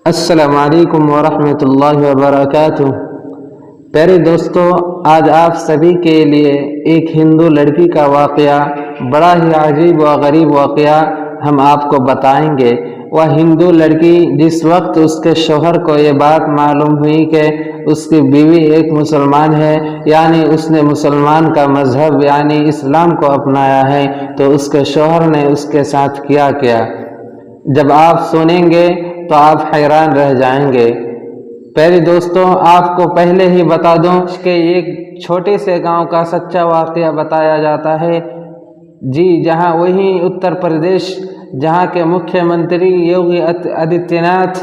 السلام علیکم ورحمۃ اللہ وبرکاتہ۔ پیارے دوستو، آج آپ سبھی کے لیے ایک ہندو لڑکی کا واقعہ، بڑا ہی عجیب و غریب واقعہ ہم آپ کو بتائیں گے۔ وہ ہندو لڑکی جس وقت اس کے شوہر کو یہ بات معلوم ہوئی کہ اس کی بیوی ایک مسلمان ہے، یعنی اس نے مسلمان کا مذہب یعنی اسلام کو اپنایا ہے، تو اس کے شوہر نے اس کے ساتھ کیا جب آپ سنیں گے تو آپ حیران رہ جائیں گے۔ پیارے دوستوں، آپ کو پہلے ہی بتا دوں کہ ایک چھوٹے سے گاؤں کا سچا واقعہ بتایا جاتا ہے، جہاں وہی اتر پردیش، جہاں کے مکھیہ منتری یوگی آدتیہ ناتھ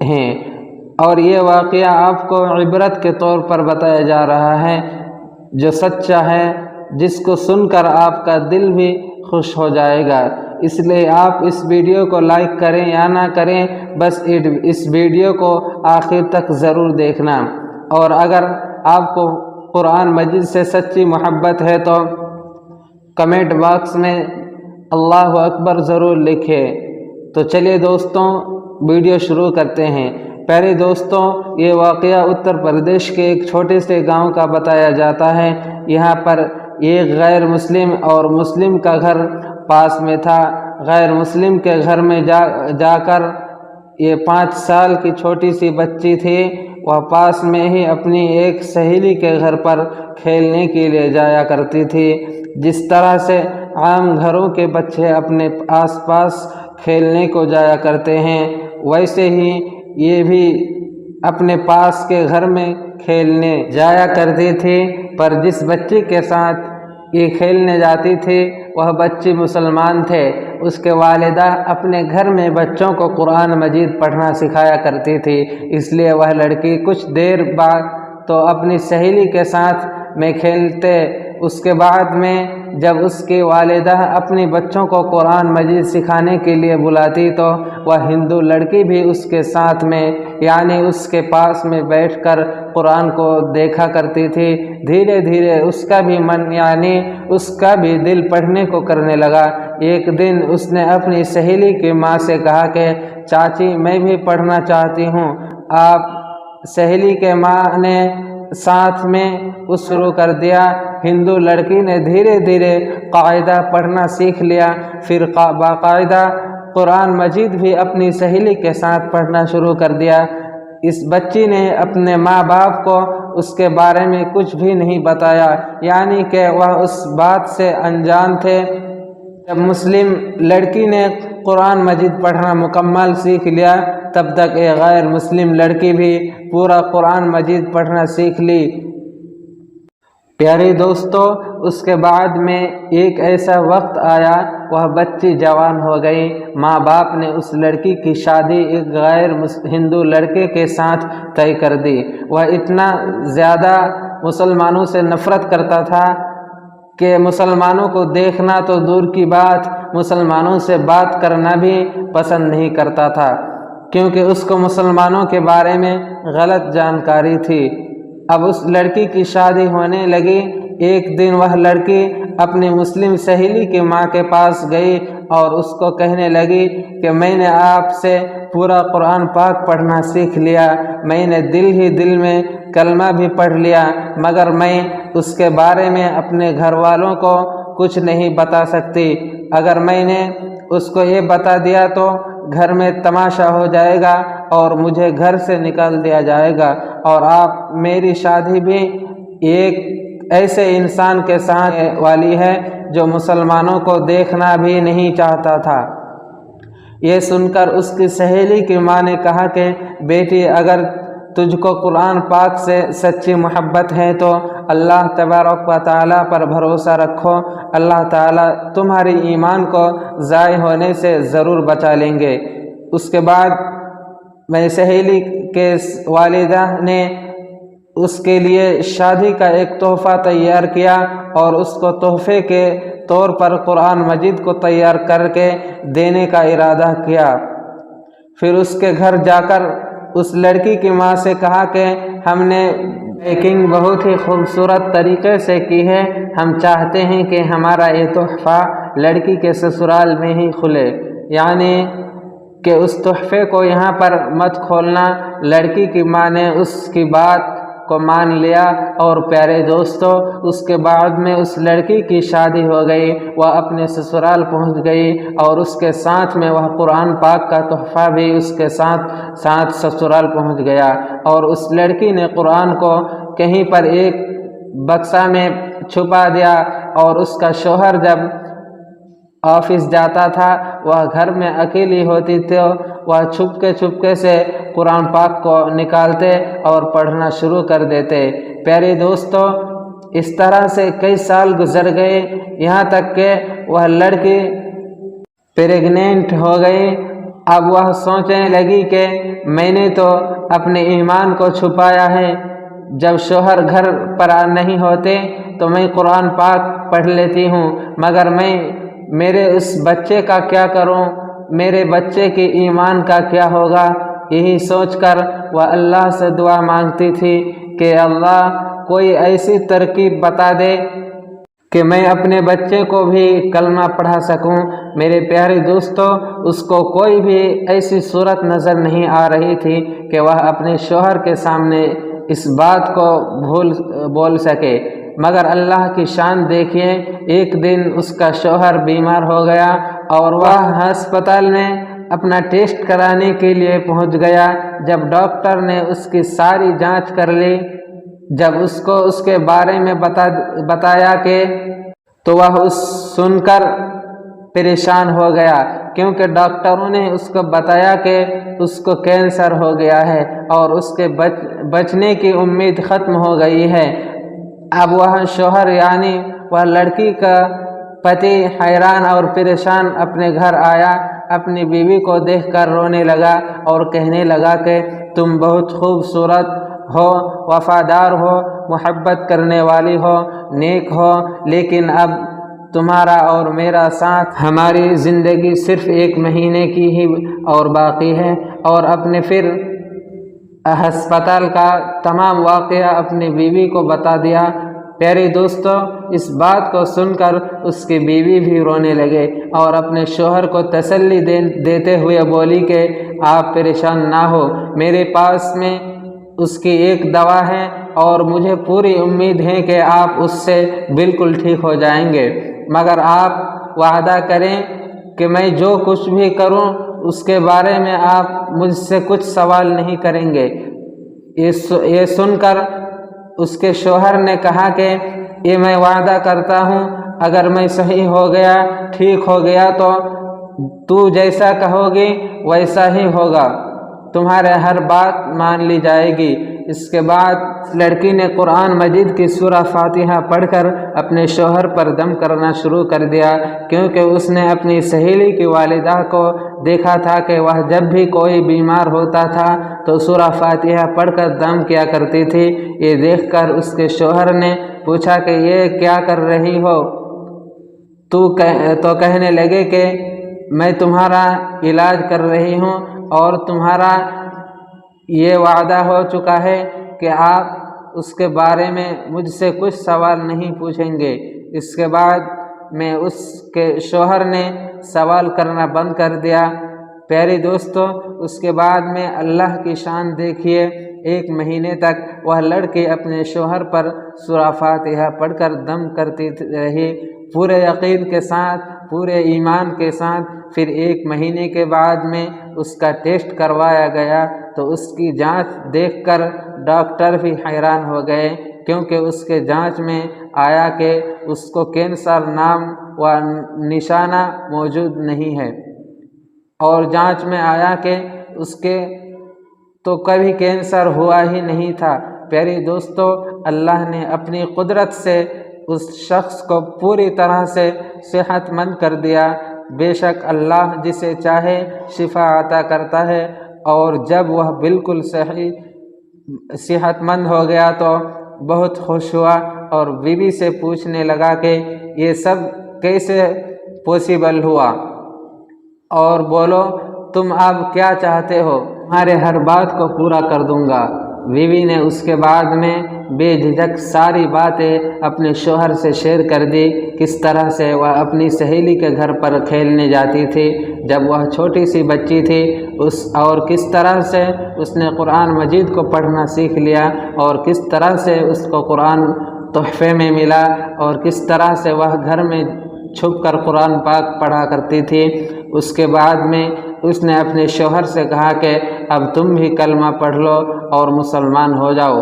ہیں، اور یہ واقعہ آپ کو عبرت کے طور پر بتایا جا رہا ہے، جو سچا ہے، جس کو سن کر آپ کا دل بھی خوش ہو جائے گا۔ اس لیے آپ اس ویڈیو کو لائک کریں یا نہ کریں، بس اس ویڈیو کو آخر تک ضرور دیکھنا، اور اگر آپ کو قرآن مجید سے سچی محبت ہے تو کمنٹ باکس میں اللہ اکبر ضرور لکھیں۔ تو چلیے دوستوں، ویڈیو شروع کرتے ہیں۔ پیارے دوستوں، یہ واقعہ اتر پردیش کے ایک چھوٹے سے گاؤں کا بتایا جاتا ہے۔ یہاں پر ایک غیر مسلم اور مسلم کا گھر پاس میں تھا۔ غیر مسلم کے گھر میں جا کر یہ 5 سال کی چھوٹی سی بچی تھی، وہ پاس میں ہی اپنی ایک سہیلی کے گھر پر کھیلنے کے لیے جایا کرتی تھی۔ جس طرح سے عام گھروں کے بچے اپنے آس پاس کھیلنے کو جایا کرتے ہیں، ویسے ہی یہ بھی اپنے پاس کے گھر میں کھیلنے جایا کرتی تھی۔ پر جس بچی کے ساتھ یہ کھیلنے جاتی تھی وہ بچی مسلمان تھے۔ اس کے والدہ اپنے گھر میں بچوں کو قرآن مجید پڑھنا سکھایا کرتی تھی، اس لیے وہ لڑکی کچھ دیر بعد تو اپنی سہیلی کے ساتھ میں کھیلتے، اس کے بعد میں جب اس کی والدہ اپنی بچوں کو قرآن مجید سکھانے کے لیے بلاتی تو وہ ہندو لڑکی بھی اس کے ساتھ میں یعنی اس کے پاس میں بیٹھ کر قرآن کو دیکھا کرتی تھی۔ دھیرے دھیرے اس کا بھی من یعنی اس کا بھی دل پڑھنے کو کرنے لگا۔ ایک دن اس نے اپنی سہیلی کی ماں سے کہا کہ چاچی، میں بھی پڑھنا چاہتی ہوں۔ سہیلی کے ماں نے ساتھ میں شروع کر دیا۔ ہندو لڑکی نے دھیرے دھیرے قاعدہ پڑھنا سیکھ لیا، پھر باقاعدہ قرآن مجید بھی اپنی سہیلی کے ساتھ پڑھنا شروع کر دیا۔ اس بچی نے اپنے ماں باپ کو اس کے بارے میں کچھ بھی نہیں بتایا، یعنی کہ وہ اس بات سے انجان تھے۔ جب مسلم لڑکی نے قرآن مجید پڑھنا مکمل سیکھ لیا، تب تک ایک غیر مسلم لڑکی بھی پورا قرآن مجید پڑھنا سیکھ لی۔ پیارے دوستو، اس کے بعد میں ایک ایسا وقت آیا، وہ بچی جوان ہو گئی۔ ماں باپ نے اس لڑکی کی شادی ایک غیر ہندو لڑکے کے ساتھ طے کر دی۔ وہ اتنا زیادہ مسلمانوں سے نفرت کرتا تھا کہ مسلمانوں کو دیکھنا تو دور کی بات، مسلمانوں سے بات کرنا بھی پسند نہیں کرتا تھا، کیونکہ اس کو مسلمانوں کے بارے میں غلط جانکاری تھی۔ اب اس لڑکی کی شادی ہونے لگی۔ ایک دن وہ لڑکی اپنی مسلم سہیلی کی ماں کے پاس گئی اور اس کو کہنے لگی کہ میں نے آپ سے پورا قرآن پاک پڑھنا سیکھ لیا، میں نے دل میں کلمہ بھی پڑھ لیا، مگر میں اس کے بارے میں اپنے گھر والوں کو کچھ نہیں بتا سکتی۔ اگر میں نے اس کو یہ بتا دیا تو گھر میں تماشا ہو جائے گا اور مجھے گھر سے نکال دیا جائے گا، اور آپ میری شادی بھی ایک ایسے انسان کے ساتھ والی ہے جو مسلمانوں کو دیکھنا بھی نہیں چاہتا تھا۔ یہ سن کر اس کی سہیلی کی ماں نے کہا کہ بیٹی، اگر تجھ کو قرآن پاک سے سچی محبت ہے تو اللہ تبارک و تعالیٰ پر بھروسہ رکھو، اللہ تعالیٰ تمہاری ایمان کو ضائع ہونے سے ضرور بچا لیں گے۔ اس کے بعد میری سہیلی کے والدہ نے اس کے لیے شادی کا ایک تحفہ تیار کیا اور اس کو تحفے کے طور پر قرآن مجید کو تیار کر کے دینے کا ارادہ کیا۔ پھر اس کے گھر جا کر اس لڑکی کی ماں سے کہا کہ ہم نے پیکنگ بہت ہی خوبصورت طریقے سے کی ہے، ہم چاہتے ہیں کہ ہمارا یہ تحفہ لڑکی کے سسرال میں ہی کھلے، یعنی کہ اس تحفے کو یہاں پر مت کھولنا۔ لڑکی کی ماں نے اس کی بات کو مان لیا، اور پیارے دوستو اس کے بعد میں اس لڑکی کی شادی ہو گئی، وہ اپنے سسرال پہنچ گئی، اور اس کے ساتھ میں وہ قرآن پاک کا تحفہ بھی اس کے ساتھ سسرال پہنچ گیا۔ اور اس لڑکی نے قرآن کو کہیں پر ایک بکسہ میں چھپا دیا، اور اس کا شوہر جب آفس جاتا تھا، وہ گھر میں اکیلی ہوتی تھی، وہ چھپکے سے قرآن پاک کو نکالتے اور پڑھنا شروع کر دیتے۔ پیارے دوستو اس طرح سے کئی سال گزر گئے، یہاں تک کہ وہ لڑکی پریگنینٹ ہو گئی۔ اب وہ سوچنے لگی کہ میں نے تو اپنے ایمان کو چھپایا ہے، جب شوہر گھر پر نہیں ہوتے تو میں قرآن پاک پڑھ لیتی ہوں، مگر میرے اس بچے کا کیا کروں، میرے بچے کے ایمان کا کیا ہوگا۔ یہی سوچ کر وہ اللہ سے دعا مانگتی تھی کہ اللہ کوئی ایسی ترکیب بتا دے کہ میں اپنے بچے کو بھی کلمہ پڑھا سکوں۔ میرے پیارے دوستو اس کو کوئی بھی ایسی صورت نظر نہیں آ رہی تھی کہ وہ اپنے شوہر کے سامنے اس بات کو بول سکے، مگر اللہ کی شان دیکھیے، ایک دن اس کا شوہر بیمار ہو گیا اور وہ ہسپتال میں اپنا ٹیسٹ کرانے کے لیے پہنچ گیا۔ جب ڈاکٹر نے اس کی ساری جانچ کر لی، جب اس کو اس کے بارے میں بتایا تو وہ سن کر پریشان ہو گیا، کیونکہ ڈاکٹروں نے اس کو بتایا کہ اس کو کینسر ہو گیا ہے اور اس کے بچنے کی امید ختم ہو گئی ہے۔ اب وہ شوہر یعنی وہ لڑکی کا پتی حیران اور پریشان اپنے گھر آیا، اپنی بیوی کو دیکھ کر رونے لگا اور کہنے لگا کہ تم بہت خوبصورت ہو، وفادار ہو، محبت کرنے والی ہو، نیک ہو، لیکن اب تمہارا اور میرا ساتھ ہماری زندگی صرف 1 مہینے کی ہی اور باقی ہے۔ اور اپنے پھر ہسپتال کا تمام واقعہ اپنی بیوی کو بتا دیا۔ پیارے دوستو اس بات کو سن کر اس کی بیوی بھی رونے لگے اور اپنے شوہر کو تسلی دیتے ہوئے بولی کہ آپ پریشان نہ ہو، میرے پاس میں اس کی ایک دوا ہے اور مجھے پوری امید ہے کہ آپ اس سے بالکل ٹھیک ہو جائیں گے، مگر آپ وعدہ کریں کہ میں جو کچھ بھی کروں اس کے بارے میں آپ مجھ سے کچھ سوال نہیں کریں گے۔ یہ سن کر اس کے شوہر نے کہا کہ یہ میں وعدہ کرتا ہوں، اگر میں صحیح ہو گیا، ٹھیک ہو گیا تو جیسا کہو گی ویسا ہی ہوگا، تمہارے ہر بات مان لی جائے گی۔ اس کے بعد لڑکی نے قرآن مجید کی سورہ فاتحہ پڑھ کر اپنے شوہر پر دم کرنا شروع کر دیا، کیونکہ اس نے اپنی سہیلی کی والدہ کو دیکھا تھا کہ وہ جب بھی کوئی بیمار ہوتا تھا تو سورہ فاتحہ پڑھ کر دم کیا کرتی تھی۔ یہ دیکھ کر اس کے شوہر نے پوچھا کہ یہ کیا کر رہی ہو؟ تو کہنے لگے کہ میں تمہارا علاج کر رہی ہوں اور تمہارا یہ وعدہ ہو چکا ہے کہ آپ اس کے بارے میں مجھ سے کچھ سوال نہیں پوچھیں گے۔ اس کے بعد میں اس کے شوہر نے سوال کرنا بند کر دیا۔ پیارے دوستو اس کے بعد میں اللہ کی شان دیکھیے، 1 مہینے تک وہ لڑکی اپنے شوہر پر سورہ فاتحہ پڑھ کر دم کرتی رہی، پورے یقین کے ساتھ، پورے ایمان کے ساتھ۔ پھر 1 مہینے کے بعد میں اس کا ٹیسٹ کروایا گیا تو اس کی جانچ دیکھ کر ڈاکٹر بھی حیران ہو گئے، کیونکہ اس کے جانچ میں آیا کہ اس کو کینسر نام و نشانہ موجود نہیں ہے، اور جانچ میں آیا کہ اس کے تو کبھی کینسر ہوا ہی نہیں تھا۔ پیارے دوستو اللہ نے اپنی قدرت سے اس شخص کو پوری طرح سے صحت مند کر دیا۔ بے شک اللہ جسے چاہے شفا عطا کرتا ہے، اور جب وہ بالکل صحت مند ہو گیا تو بہت خوش ہوا اور بیوی سے پوچھنے لگا کہ یہ سب کیسے پاسبل ہوا، اور بولو تم اب کیا چاہتے ہو، تمہارے ہر بات کو پورا کر دوں گا۔ بیوی نے اس کے بعد میں بے جھجک ساری باتیں اپنے شوہر سے شیئر کر دی، کس طرح سے وہ اپنی سہیلی کے گھر پر کھیلنے جاتی تھی جب وہ چھوٹی سی بچی تھی، اور کس طرح سے اس نے قرآن مجید کو پڑھنا سیکھ لیا، اور کس طرح سے اس کو قرآن تحفے میں ملا، اور کس طرح سے وہ گھر میں چھپ کر قرآن پاک پڑھا کرتی تھی۔ اس کے بعد میں اس نے اپنے شوہر سے کہا کہ اب تم بھی کلمہ پڑھ لو اور مسلمان ہو جاؤ۔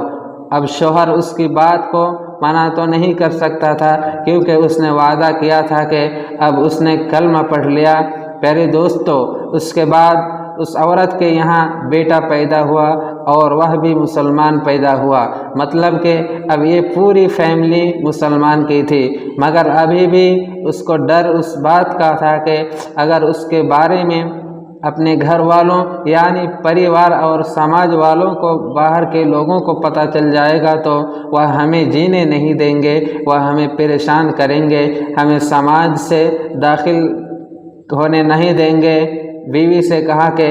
اب شوہر اس کی بات کو منع تو نہیں کر سکتا تھا، کیونکہ اس نے وعدہ کیا تھا کہ اب اس نے کلمہ پڑھ لیا۔ پیارے دوستو، اس کے بعد اس عورت کے یہاں بیٹا پیدا ہوا اور وہ بھی مسلمان پیدا ہوا، مطلب کہ اب یہ پوری فیملی مسلمان کی تھی، مگر ابھی بھی اس کو ڈر اس بات کا تھا کہ اگر اس کے بارے میں اپنے گھر والوں یعنی پریوار اور سماج والوں کو، باہر کے لوگوں کو پتہ چل جائے گا تو وہ ہمیں جینے نہیں دیں گے، وہ ہمیں پریشان کریں گے، ہمیں سماج سے داخل ہونے نہیں دیں گے۔ بیوی سے کہا کہ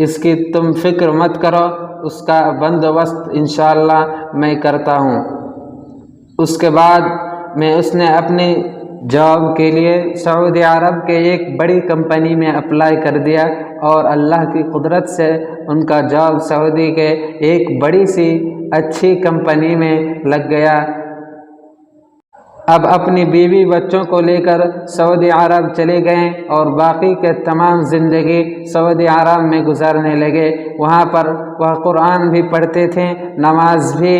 اس کی تم فکر مت کرو، اس کا بندوبست انشاءاللہ میں کرتا ہوں۔ اس کے بعد میں اس نے اپنی جاب کے لیے سعودی عرب کے ایک بڑی کمپنی میں اپلائی کر دیا، اور اللہ کی قدرت سے ان کا جاب سعودی کے ایک بڑی سی اچھی کمپنی میں لگ گیا۔ اب اپنی بیوی بچوں کو لے کر سعودی عرب چلے گئے اور باقی کے تمام زندگی سعودی عرب میں گزارنے لگے۔ وہاں پر وہ قرآن بھی پڑھتے تھے، نماز بھی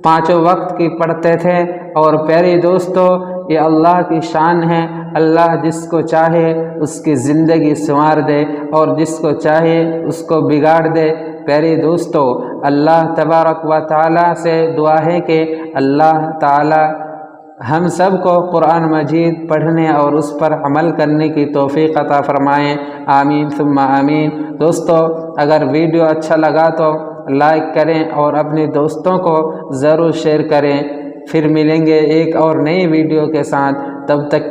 5 وقت کی پڑھتے تھے۔ اور پیارے دوستو، یہ اللہ کی شان ہے، اللہ جس کو چاہے اس کی زندگی سنوار دے اور جس کو چاہے اس کو بگاڑ دے۔ پیارے دوستو، اللہ تبارک و تعالی سے دعا ہے کہ اللہ تعالی ہم سب کو قرآن مجید پڑھنے اور اس پر عمل کرنے کی توفیق عطا فرمائیں، آمین ثم آمین۔ دوستو، اگر ویڈیو اچھا لگا تو لائک کریں اور اپنے دوستوں کو ضرور شیئر کریں۔ پھر ملیں گے ایک اور نئی ویڈیو کے ساتھ، تب تک